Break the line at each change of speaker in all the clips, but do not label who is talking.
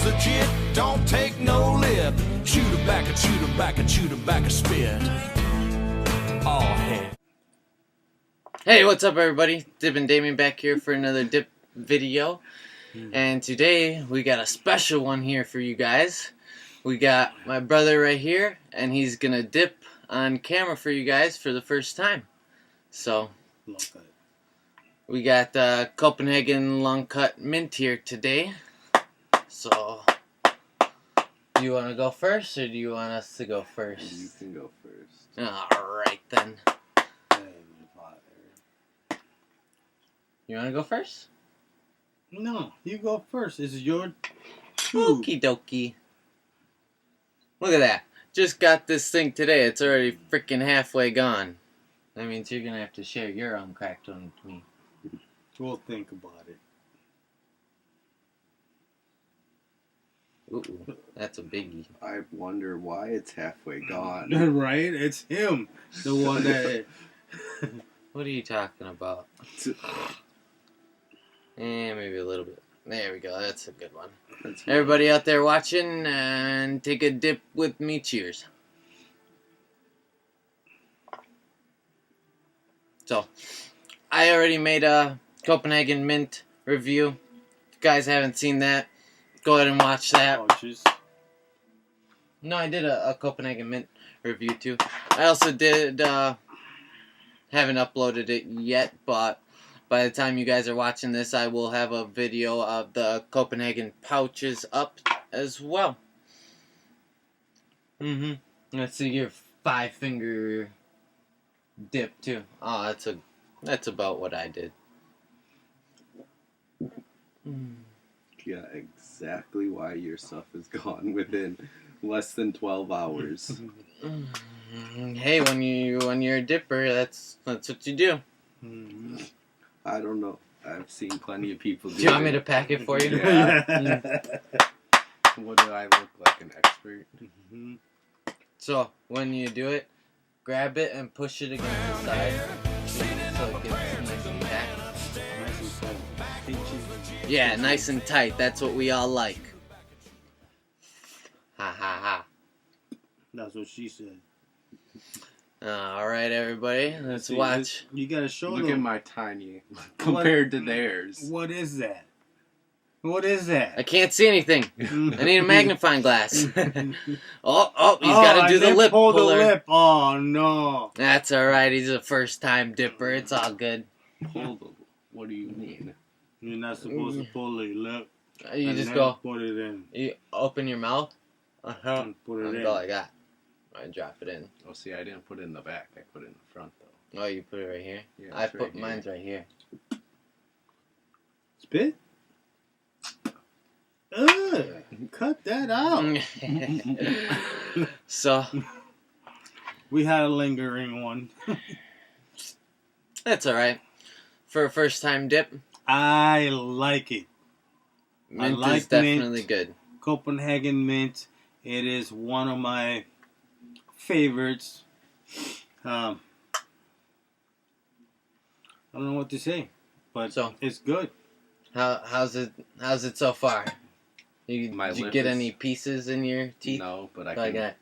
legit. Don't take no lip. Chew tobacco, chew tobacco, chew tobacco, spit. All head.
Hey, what's up everybody? Dip and Damien back here for another dip video. And today we got a special one here for you guys. We got my brother right here, and he's gonna dip on camera for you guys for the first time. So we got Copenhagen long cut mint here today. So do you want to go first, or do you want us to go first?
You can go first.
Alright then. You want to go first?
No, you go first. This is your
Okie dokie. Look at that. Just got this thing today. It's already freaking halfway gone. That means you're going to have to share your uncracked one with me.
We'll think about it.
Ooh, that's a biggie.
I wonder why it's halfway gone.
Right? It's him. The one that...
What are you talking about? Maybe a little bit. There we go. That's a good one. Everybody out there watching, and take a dip with me. Cheers. So, I already made a Copenhagen mint review. If you guys haven't seen that, go ahead and watch that. No, I did a Copenhagen mint review too. I also did, haven't uploaded it yet, but by the time you guys are watching this, I will have a video of the Copenhagen pouches up as well. Let's see your 5-finger dip too. Oh, that's about what I did.
Yeah, exactly why your stuff is gone within less than 12 hours.
Hey, when you're a dipper, that's what you do.
I don't know. I've seen plenty of people do
Do you want me to pack it for you?
Yeah. What do I look like, an expert?
So, when you do it, grab it and push it against the side so it gets nice and packed. Yeah, nice and tight. That's what we all like. Ha ha ha.
That's what she said.
Alright, everybody. Let's watch.
You gotta show them.
Look at my tiny compared to theirs.
What is that? What is that?
I can't see anything. I need a magnifying glass. oh, he's got to do the lip
puller.
puller.
The lip. Oh, no.
That's alright. He's a first-time dipper. It's all good.
What do you mean?
You're not supposed to pull the lip.
You
and
just
then
go.
Put it in.
You open your mouth.
And put it
And
in.
go like that. I drop it in.
Oh, see, I didn't put it in the back. I put it in the front, though.
Oh, you put it right here?
Yeah,
I
it's
put
right here.
mine's right here.
Spit? Ugh, cut that out.
So,
We had a lingering one.
that's alright. For a first-time dip,
I like it.
mint
like
is definitely
mint.
good.
Copenhagen mint. It is one of my favorites. I don't know what to say, but it's good.
How's it so far? Did you
lip
get
is-
any pieces in your teeth?
No, but
I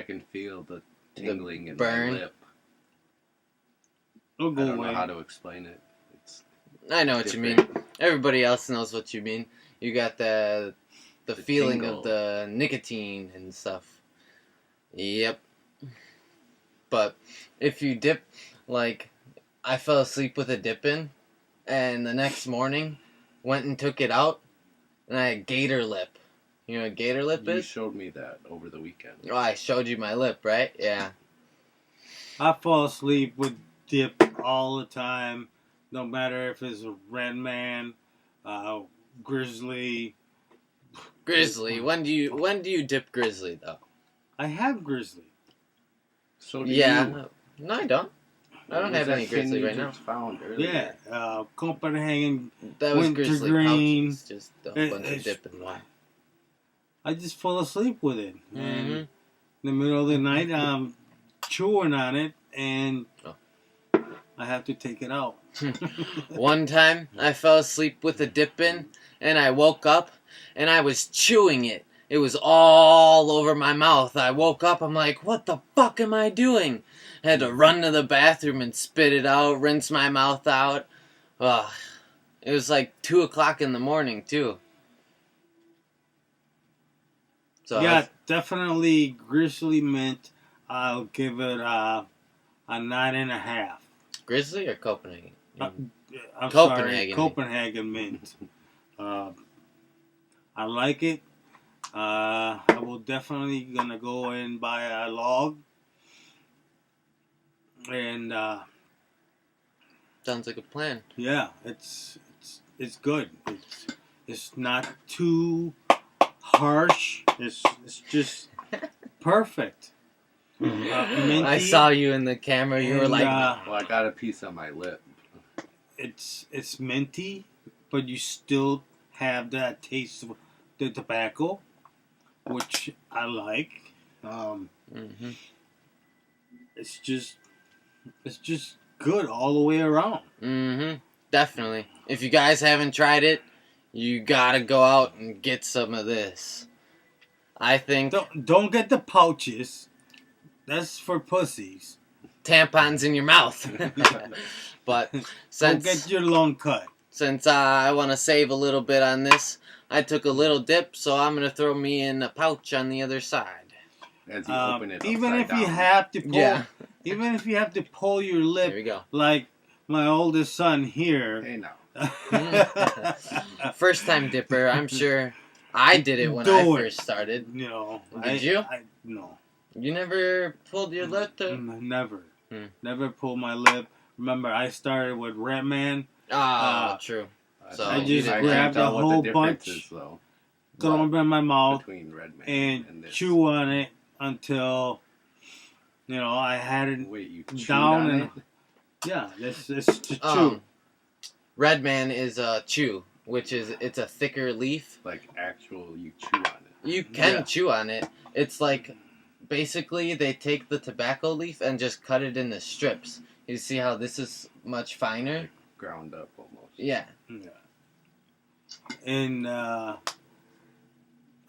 can feel the tingling in
burn.
my lip.
It'll
I
go
don't know
away.
how to explain it.
I know what you mean.
different.
Everybody else knows what you mean. You got the feeling
tingle.
of the nicotine and stuff. Yep. But if you dip, like, I fell asleep with a dip in, and the next morning went and took it out, and I had gator lip. You know what gator lip
You
is?
showed me that over the weekend.
Oh, I showed you my lip, right? Yeah.
I fall asleep with dip all the time. No matter if it's a red man, grizzly.
Grizzly. When do you dip grizzly though?
I have grizzly.
So do
Yeah.
you.
No, I don't. I don't have any grizzly right now.
Found earlier.
Yeah, Copenhagen.
That was
Winter
grizzly
green.
pouches. Just a
It-
bunch of
it's-
dip in one.
I just fall asleep with it. And
Mhm.
in the middle of the night, I'm chewing on it, and I have to take it out.
One time, I fell asleep with a dip in, and I woke up, and I was chewing it. It was all over my mouth. I woke up, I'm like, what the fuck am I doing? I had to run to the bathroom and spit it out, rinse my mouth out. Ugh. It was like 2 o'clock in the morning, too. So
Yeah, definitely Grizzly Mint. I'll give it a 9.5.
Grizzly or Copenhagen?
I'm
Copenhagen.
sorry, Copenhagen Mint. I like it. I will definitely gonna go and buy a log. And
Sounds like a plan.
yeah, it's good. It's not too harsh. It's just perfect. Minty.
I saw you in the camera. You were
And,
like,
Well, I got a piece on my lip.
it's minty, but you still have that taste of the tobacco, which I like.
mm-hmm.
It's just good all the way around.
Mm-hmm. Definitely. If you guys haven't tried it, you gotta go out and get some of this. I think
Don't get the pouches. That's for pussies.
tampons in your mouth. But
Don't
since
get your lung cut.
I want to save a little bit on this, I took a little dip, so I'm gonna throw me in a pouch on the other side.
As you open it
Even
upside
if you
down.
have to pull,
Yeah.
even if you have to pull your
There we
lip,
go.
like my oldest son here.
Hey now.
First time dipper. I'm sure I did it when
Do
I
it.
first started.
No.
Did you?
No.
You never pulled your lip to?
Never.
Hmm.
Never pulled my lip. Remember, I started with Redman.
Oh, true. So
I
you
just
did
I
that.
grabbed
can't
a
tell what
whole
the difference
bunch,
is, though,
throw them in my mouth,
between Redman
and
this.
chew on it until, I had it
Wait, you chewed
down
on
and
it?
yeah, it's to chew.
Redman is a chew, which is it's a thicker leaf.
Like actual, you chew on it.
You can
Yeah.
chew on it. It's like basically they take the tobacco leaf and just cut it into strips. You see how this is much finer?
Ground up almost.
Yeah.
Yeah. And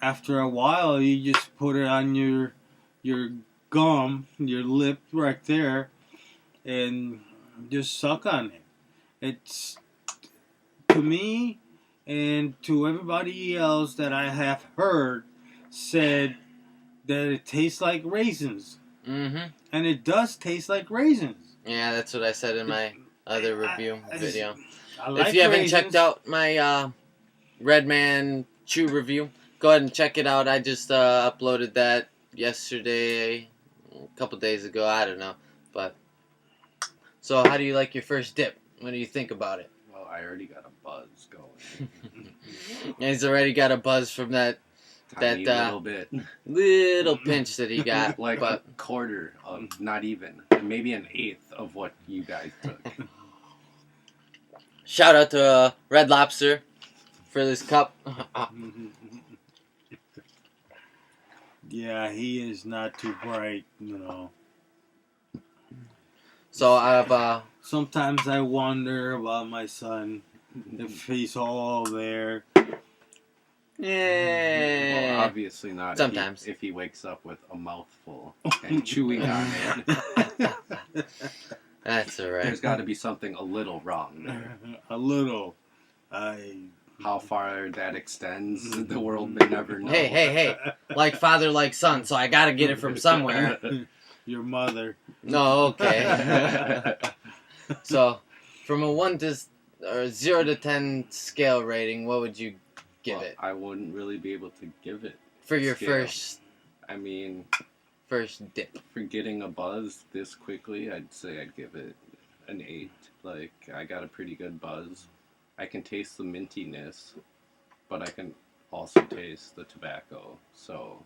after a while, you just put it on your gum, your lip right there, and just suck on it. It's, to me and to everybody else that I have heard, said that it tastes like raisins.
Mm-hmm.
And it does taste like raisins.
Yeah, that's what I said in my other review
I just-
video.
I like
If you haven't
raisins.
checked out my Redman chew review, go ahead and check it out. I just uploaded that yesterday, a couple days ago. I don't know, but so how do you like your first dip? What do you think about it?
Well, I already got a buzz going.
He's already got a buzz from that
Tiny
That,
little bit.
little pinch that he got.
Like
but
a quarter of, not even, maybe an eighth of what you guys took.
shout out to Red Lobster for this cup.
Yeah, he is not too bright,
So I've
Sometimes I wonder about my son, if he's all there.
Well,
yeah.
obviously not.
Sometimes.
If he wakes up with a mouthful and chewing on it,
That's alright.
there's got to be something a little wrong there.
A little.
How far that extends, the world may never know.
Hey. Like father, like son, so I gotta get it from somewhere.
Your mother.
No, okay. So, from a 0 to 10 scale rating, what would you give
Well,
it?
I wouldn't really be able to give it.
For your
scale.
first
I mean,
dip.
for getting a buzz this quickly, I'd say I'd give it an 8. Like, I got a pretty good buzz. I can taste the mintiness, but I can also taste the tobacco. So,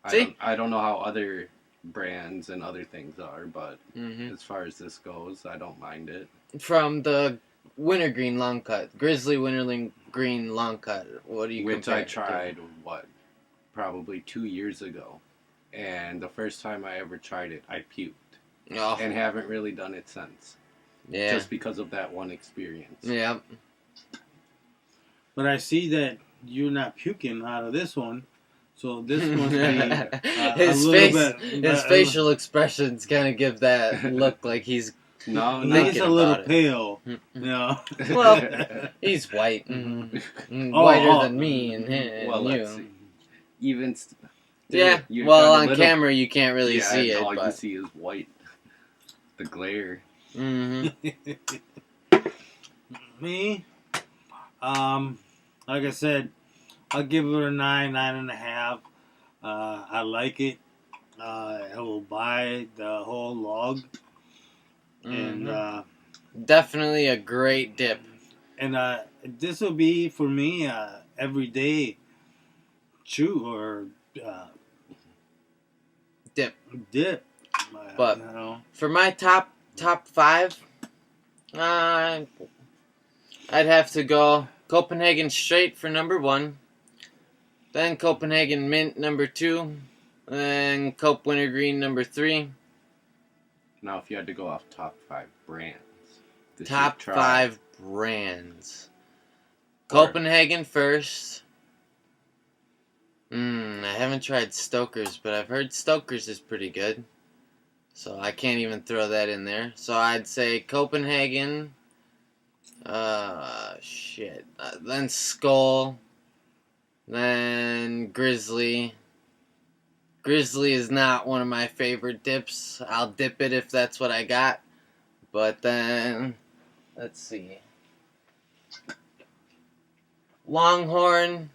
See?
I don't know how other brands and other things are, but
Hmm
as far as this goes, I don't mind it.
From the wintergreen long cut, Grizzly wintergreen long cut, what do you
Which
compare
I
it to?
tried, probably 2 years ago. And the first time I ever tried it, I puked.
Oh,
And haven't really done it since.
yeah.
Just because of that one experience.
Yeah.
But I see that you're not puking out of this one. So this must be
his
a
face,
little bit.
his facial expressions kind of give that look like he's
No,
He's
no.
thinking
a little
about it.
pale.
Mm.
No.
Well, he's white, whiter than me and him
Well,
and
let's
you.
see. Even.
Yeah.
You've
Well,
done a
on
little-
camera you can't really
yeah,
see it,
all you
but
see is white. The glare.
Me, like I said, I'll give it a 9.5. I like it. I will buy the whole log, and
Definitely a great dip.
this will be for me everyday chew or
Dip.
Dip.
But-
you know.
For my top 5, I'd have to go Copenhagen Straight for number 1, then Copenhagen Mint number 2, then Cope Wintergreen number 3.
Now, if you had to go off top 5 brands. that
Top
you've tried,
5 brands.
Or-
Copenhagen first. I haven't tried Stoker's, but I've heard Stoker's is pretty good. So I can't even throw that in there. So I'd say Copenhagen. Then Skull. Then Grizzly. Grizzly is not one of my favorite dips. I'll dip it if that's what I got. But then, let's see. Longhorn,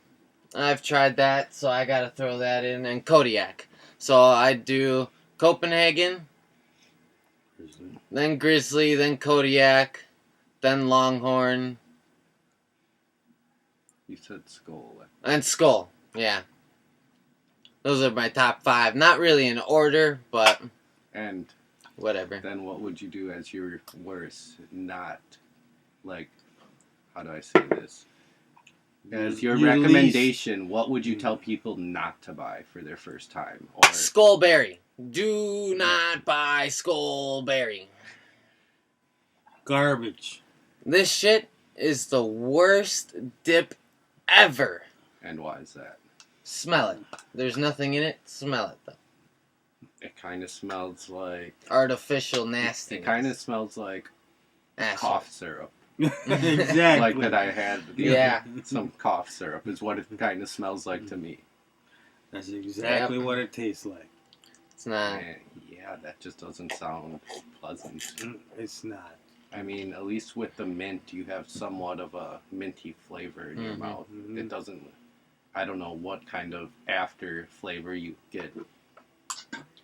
I've tried that, so I gotta throw that in. And Kodiak. So I'd do Copenhagen, then Grizzly, then Kodiak, then Longhorn,
You said Skull.
and Skull. Yeah. Those are my top 5. Not really in order, but
And
whatever.
then what would you do as your worst? Not, like, how do I say this? As your recommendation, what would you tell people not to buy for their first time? Or
Skullberry. Do not buy Skullberry.
Garbage.
This shit is the worst dip ever.
And why is that?
Smell it. There's nothing in it. Smell it, though.
It kind of smells like...
Artificial nasty.
It kind of smells like cough syrup.
Exactly.
Like that I had.
Yeah.
Some cough syrup is what it kind of smells like to me.
That's exactly what it tastes like.
It's not.
And yeah, that just doesn't sound pleasant.
It's not.
I mean, at least with the mint, you have somewhat of a minty flavor in your mouth.
Mhm.
It doesn't... I don't know what kind of after flavor you get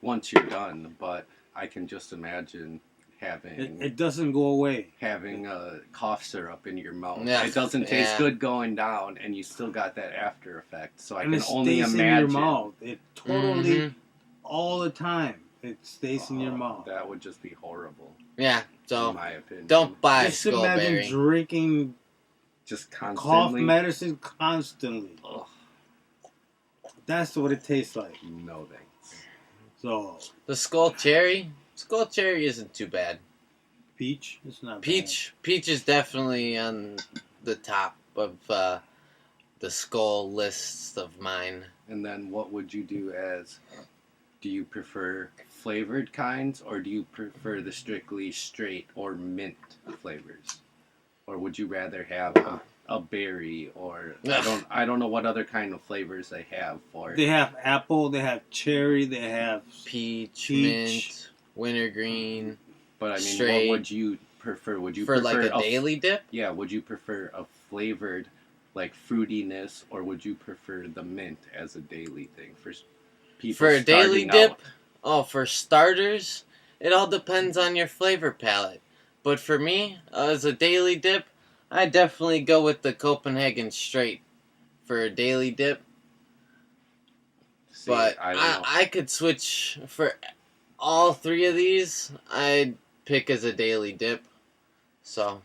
once you're done, but I can just imagine having
It doesn't go away.
having a cough syrup in your mouth.
Yeah.
It doesn't taste
Yeah.
good going down, and you still got that after effect. So I
And
can
it
only
stays
imagine.
in your mouth. It totally,
Mhm.
all the time, it stays in your
Oh,
mouth.
That would just be horrible,
Yeah,
in
so
my opinion.
don't buy
Just imagine
Skullberry.
drinking
Just
cough
constantly.
medicine constantly.
Ugh,
That's what it tastes like.
no thanks.
So,
The Skull Cherry? Skull Cherry isn't too bad.
peach, it's not
Peach is definitely on the top of the Skull lists of mine.
And then what would you do as? Do you prefer flavored kinds, or do you prefer the strictly straight or mint flavors, or would you rather have a berry, or I don't know what other kind of flavors they have for
They
it.
have apple, they have cherry, they have
Peach,
Peach.
mint, wintergreen.
But I mean,
straight.
what would you prefer? Would you
For
prefer
like a daily dip?
Yeah, would you prefer a flavored, like fruitiness, or would you prefer the mint as a daily thing for people?
For a daily
starting
dip?
out?
Oh, for starters, it all depends on your flavor palette. But for me, as a daily dip, I definitely go with the Copenhagen Straight for a daily dip.
See,
But
I don't know.
I could switch for all 3 of these. I'd pick as a daily dip. So,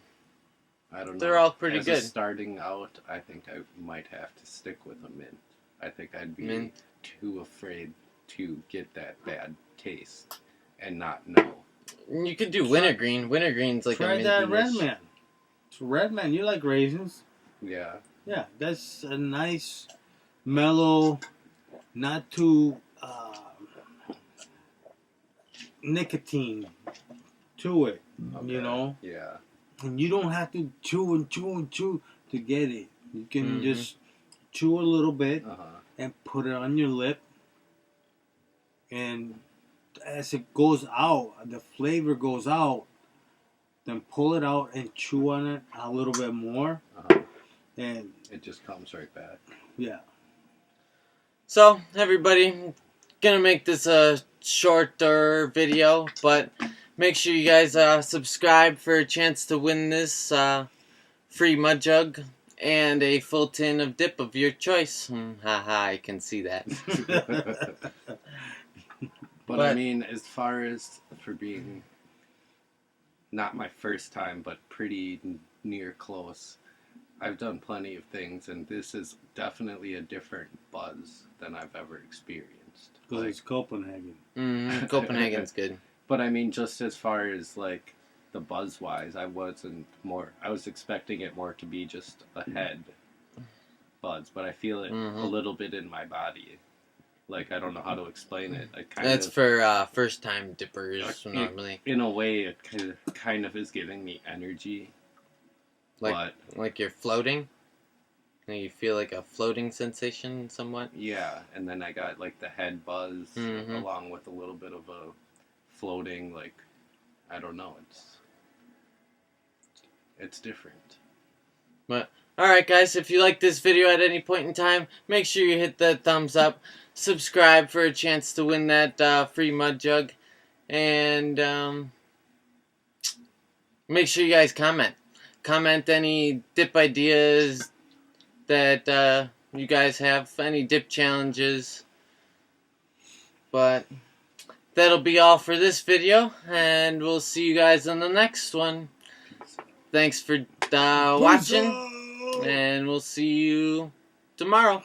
I don't know.
they're all pretty
As
good.
Starting out, I think I might have to stick with a mint. I think I'd be
Mint.
too afraid to get that bad taste and not know.
you could do wintergreen. Wintergreen's like
Try
a
that
minty-ish.
Redman. It's Redman, you like raisins.
Yeah,
Yeah, that's a nice, mellow, not too nicotine to it.
Okay.
You know,
Yeah.
and you don't have to chew and chew and chew to get it. You can
Mhm.
just chew a little bit
Uh huh.
and put it on your lip, and as it goes out, the flavor goes out. Then pull it out and chew on it a little bit more,
Uh-huh.
and
It just comes right back.
yeah.
So, everybody, gonna make this a shorter video, but make sure you guys subscribe for a chance to win this free mud jug and a full tin of dip of your choice. Haha, I can see that.
But I mean, as far as for being not my first time, but pretty near close, I've done plenty of things, and this is definitely a different buzz than I've ever experienced.
Because it's Copenhagen.
Copenhagen's good.
But I mean, just as far as like the buzz wise, I was expecting it more to be just a head buzz, but I feel it a little bit in my body. Like, I don't know how to explain it.
That's for first time dippers normally.
In a way, it kind of is giving me energy.
Like you're floating? And you feel like a floating sensation somewhat?
Yeah, and then I got like the head buzz along with a little bit of a floating, like, I don't know, it's different.
But alright guys, if you like this video at any point in time, make sure you hit that thumbs up, subscribe for a chance to win that free mud jug, and make sure you guys comment. Comment any dip ideas that you guys have, any dip challenges. But that'll be all for this video, and we'll see you guys in the next one. Thanks for watching, and we'll see you tomorrow.